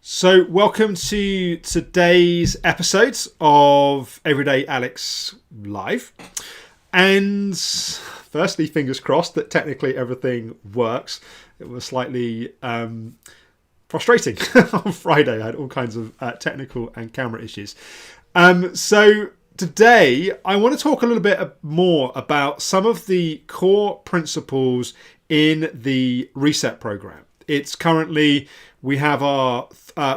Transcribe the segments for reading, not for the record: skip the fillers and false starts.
So, welcome to today's episode of Everyday Alex Live. And firstly, fingers crossed that technically everything works. It was slightly frustrating on Friday. I had all kinds of technical and camera issues. So today, I want to talk a little bit more about some of the core principles in the Reset program. It's currently, we have our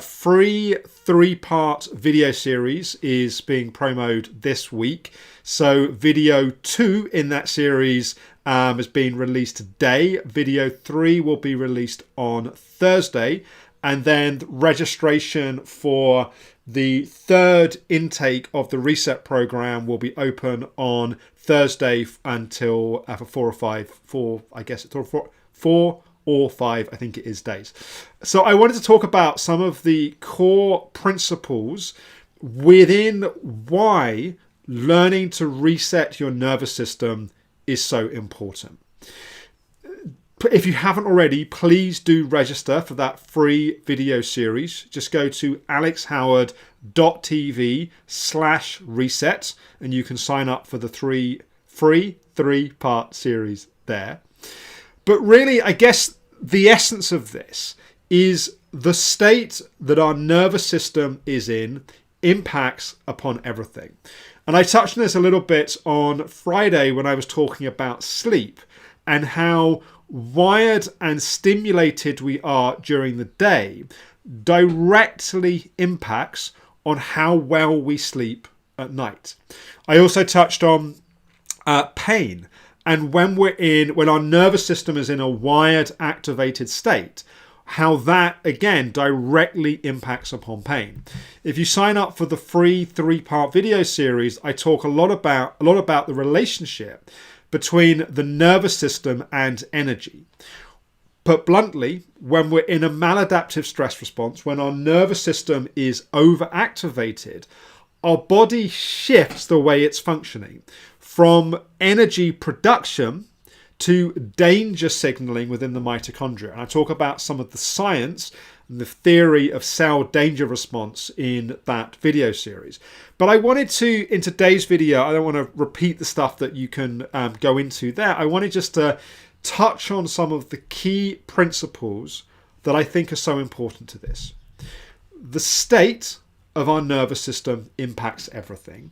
free 3-part video series is being promoted this week. So video 2 in that series has been released today. Video 3 will be released on Thursday. And then registration for the third intake of the Reset program will be open on Thursday until for 4 or 5, I think it is, days. So I wanted to talk about some of the core principles within why learning to reset your nervous system is so important. If you haven't already, please do register for that free video series. Just go to alexhoward.tv/reset and you can sign up for the free 3-part series there. But really, I guess the essence of this is the state that our nervous system is in impacts upon everything. And I touched on this a little bit on Friday when I was talking about sleep and how wired and stimulated we are during the day directly impacts on how well we sleep at night. I also touched on pain. And when our nervous system is in a wired, activated state, how that, again, directly impacts upon pain. If you sign up for the free 3-part video series, I talk a lot about the relationship between the nervous system and energy. Put bluntly, when we're in a maladaptive stress response, when our nervous system is overactivated, our body shifts the way it's functioning from energy production to danger signaling within the mitochondria. And I talk about some of the science and the theory of cell danger response in that video series. But I wanted to, in today's video, I don't want to repeat the stuff that you can go into there. I wanted just to touch on some of the key principles that I think are so important to this. The state of our nervous system impacts everything.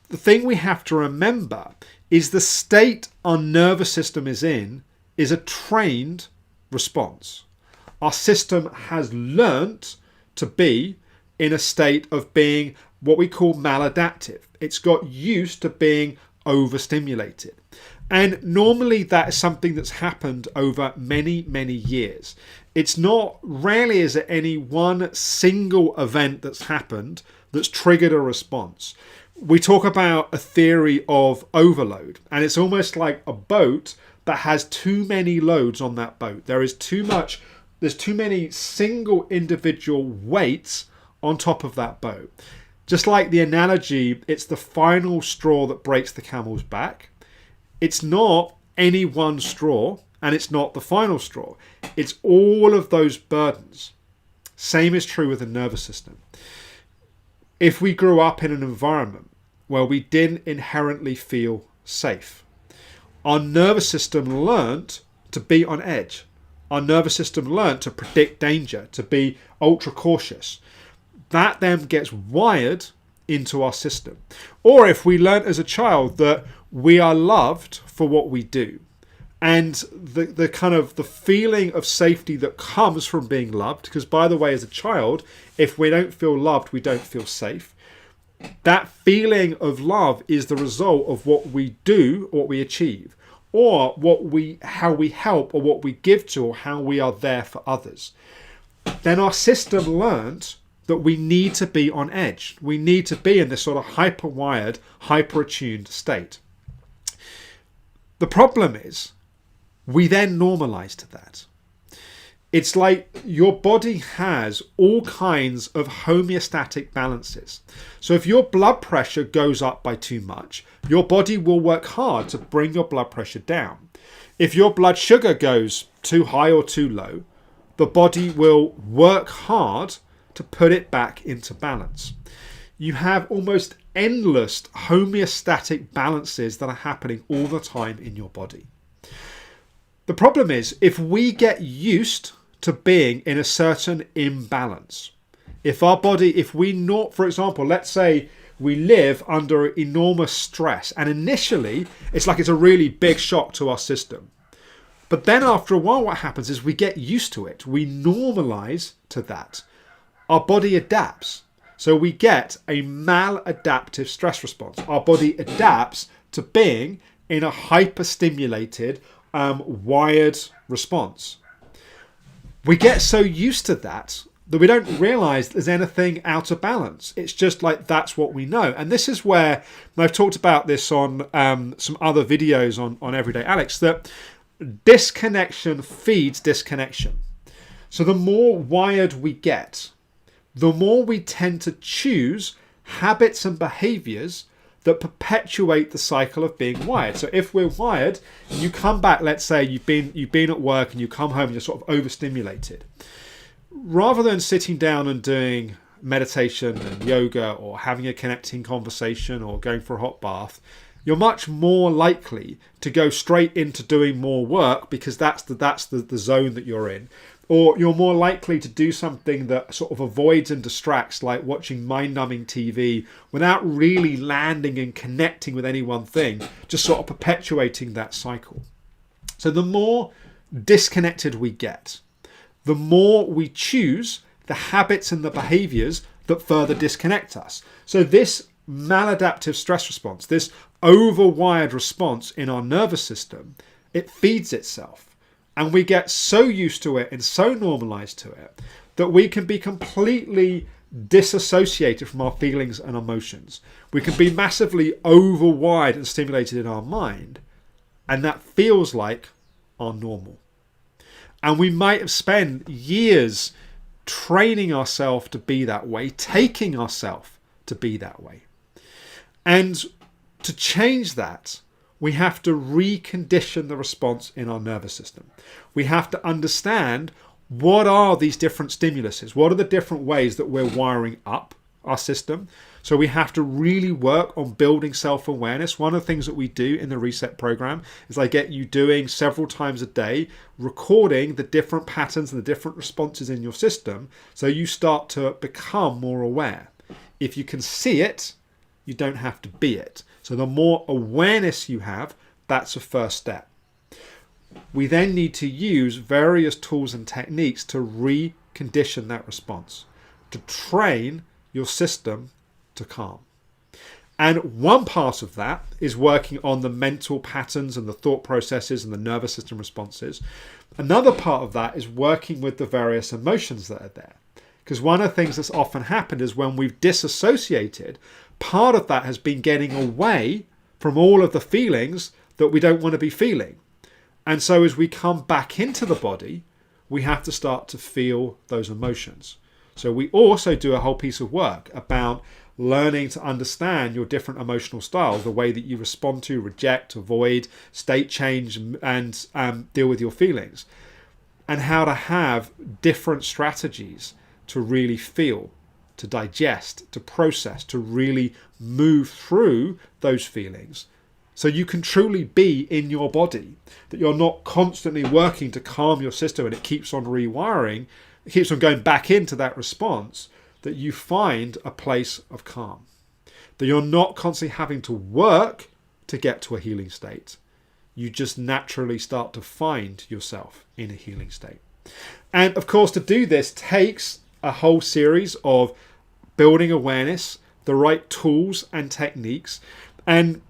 The thing we have to remember is the state our nervous system is in is a trained response. Our system has learnt to be in a state of being what we call maladaptive. It's got used to being overstimulated. And normally that is something that's happened over many, many years. It's not, rarely is it any one single event that's happened that's triggered a response. We talk about a theory of overload, and it's almost like a boat that has too many loads on that boat. There's too many single individual weights on top of that boat. Just like the analogy, it's the final straw that breaks the camel's back. It's not any one straw, and it's not the final straw. It's all of those burdens. Same is true with the nervous system. If we grew up in an environment where we didn't inherently feel safe, our nervous system learnt to be on edge. Our nervous system learnt to predict danger, to be ultra cautious. That then gets wired into our system. Or if we learnt as a child that we are loved for what we do, and the kind of the feeling of safety that comes from being loved, because by the way, as a child, if we don't feel loved, we don't feel safe. That feeling of love is the result of what we do, what we achieve, or how we help, or what we give to, or how we are there for others. Then our system learned that we need to be on edge. We need to be in this sort of hyper-wired, hyper-attuned state. The problem is, we then normalize to that. It's like your body has all kinds of homeostatic balances. So if your blood pressure goes up by too much, your body will work hard to bring your blood pressure down. If your blood sugar goes too high or too low, the body will work hard to put it back into balance. You have almost endless homeostatic balances that are happening all the time in your body. The problem is, if we get used to being in a certain imbalance, for example, let's say we live under enormous stress, and initially it's like it's a really big shock to our system. But then after a while, what happens is we get used to it. We normalize to that. Our body adapts. So we get a maladaptive stress response. Our body adapts to being in a hyperstimulated, wired response. We get so used to that we don't realize there's anything out of balance. It's just like that's what we know. And this is where, and I've talked about this on some other videos on Everyday Alex, that disconnection feeds disconnection. So the more wired we get, the more we tend to choose habits and behaviors that perpetuate the cycle of being wired. So if we're wired, you come back, let's say you've been at work and you come home and you're sort of overstimulated. Rather than sitting down and doing meditation and yoga or having a connecting conversation or going for a hot bath, you're much more likely to go straight into doing more work because that's the zone that you're in. Or you're more likely to do something that sort of avoids and distracts, like watching mind-numbing TV without really landing and connecting with any one thing, just sort of perpetuating that cycle. So the more disconnected we get, the more we choose the habits and the behaviors that further disconnect us. So this maladaptive stress response, this overwired response in our nervous system, it feeds itself. And we get so used to it and so normalized to it that we can be completely disassociated from our feelings and emotions. We can be massively overwired and stimulated in our mind, and that feels like our normal. And we might have spent years training ourselves to be that way, taking ourselves to be that way. And to change that, we have to recondition the response in our nervous system. We have to understand what are these different stimuluses, what are the different ways that we're wiring up our system. So we have to really work on building self-awareness. One of the things that we do in the Reset program is I get you doing several times a day, recording the different patterns and the different responses in your system, so you start to become more aware. If you can see it, you don't have to be it. So the more awareness you have, that's a first step. We then need to use various tools and techniques to recondition that response, to train your system to calm. And one part of that is working on the mental patterns and the thought processes and the nervous system responses. Another part of that is working with the various emotions that are there. Because one of the things that's often happened is when we've disassociated, part of that has been getting away from all of the feelings that we don't want to be feeling. And so as we come back into the body, we have to start to feel those emotions. So we also do a whole piece of work about learning to understand your different emotional styles, the way that you respond to, reject, avoid, state change, and deal with your feelings, and how to have different strategies to really feel, to digest, to process, to really move through those feelings so you can truly be in your body, that you're not constantly working to calm your system and it keeps on rewiring, it keeps on going back into that response, that you find a place of calm, that you're not constantly having to work to get to a healing state. You just naturally start to find yourself in a healing state. And of course, to do this takes a whole series of building awareness, the right tools and techniques. And,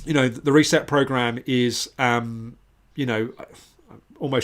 the Reset program is, almost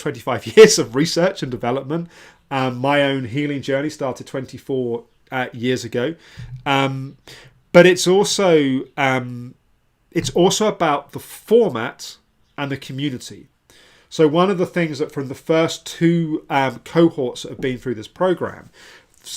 25 years of research and development. My own healing journey started 24 years ago. But it's also about the format and the community. So one of the things that from the first two cohorts that have been through this program,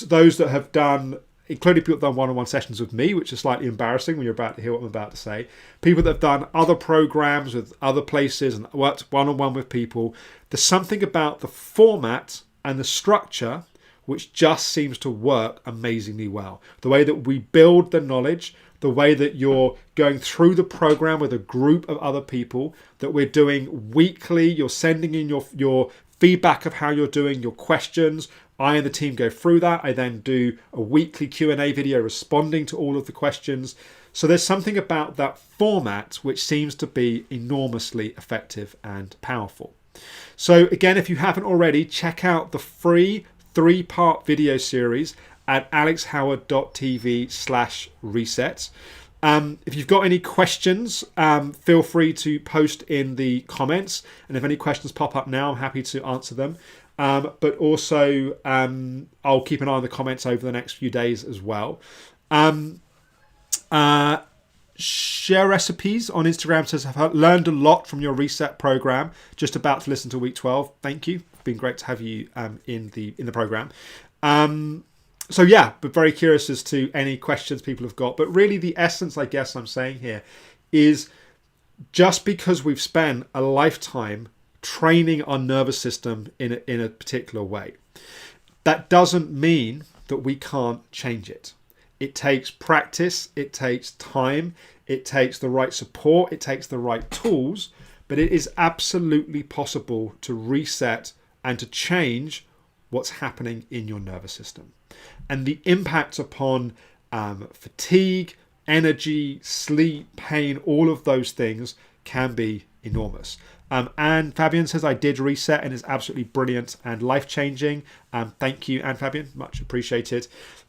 those that have done, including people that have done one-on-one sessions with me, which is slightly embarrassing when you're about to hear what I'm about to say, people that have done other programs with other places and worked one-on-one with people, there's something about the format and the structure which just seems to work amazingly well. The way that we build the knowledge, the way that you're going through the program with a group of other people, that we're doing weekly, you're sending in your feedback of how you're doing, your questions. I and the team go through that. I then do a weekly Q&A video responding to all of the questions. So there's something about that format which seems to be enormously effective and powerful. So again, if you haven't already, check out the free 3-part video series at alexhoward.tv/reset. If you've got any questions, feel free to post in the comments. And if any questions pop up now, I'm happy to answer them. But also, I'll keep an eye on the comments over the next few days as well. Share recipes on Instagram says, I've learned a lot from your reset program. Just about to listen to week 12. Thank you. It's been great to have you in the program. So yeah, but very curious as to any questions people have got. But really the essence, I guess I'm saying here, is just because we've spent a lifetime training our nervous system in a particular way, that doesn't mean that we can't change it. It takes practice, it takes time, it takes the right support, it takes the right tools, but it is absolutely possible to reset and to change what's happening in your nervous system. And the impact upon fatigue, energy, sleep, pain, all of those things can be enormous. And Fabian says, I did reset and it's absolutely brilliant and life-changing. Thank you, Anne Fabian, much appreciated.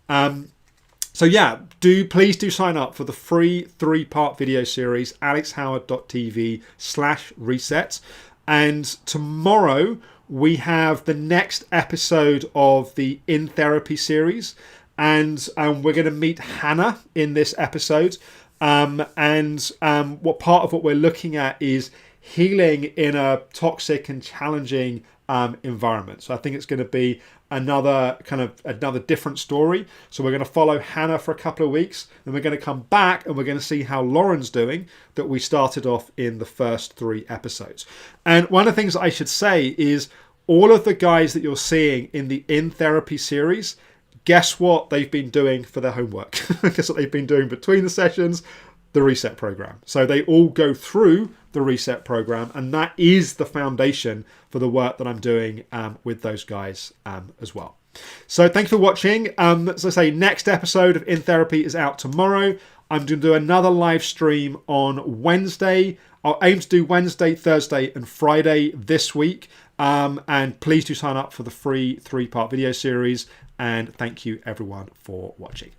So yeah, please do sign up for the free 3-part video series, alexhoward.tv/reset. And tomorrow we have the next episode of the In Therapy series. And we're going to meet Hannah in this episode. What part of what we're looking at is healing in a toxic and challenging environment. So I think it's going to be another different story. So we're going to follow Hannah for a couple of weeks, and we're going to come back and we're going to see how Lauren's doing, that we started off in the first 3 episodes. And one of the things that I should say is all of the guys that you're seeing in the In Therapy series, guess what they've been doing for their homework? Guess what they've been doing between the sessions? The reset program. So they all go through the reset program, and that is the foundation for the work that I'm doing with those guys as well. So thanks for watching. As I say, next episode of In Therapy is out tomorrow. I'm going to do another live stream on Wednesday. I'll aim to do Wednesday, Thursday and Friday this week. And please do sign up for the free 3-part video series. And thank you everyone for watching.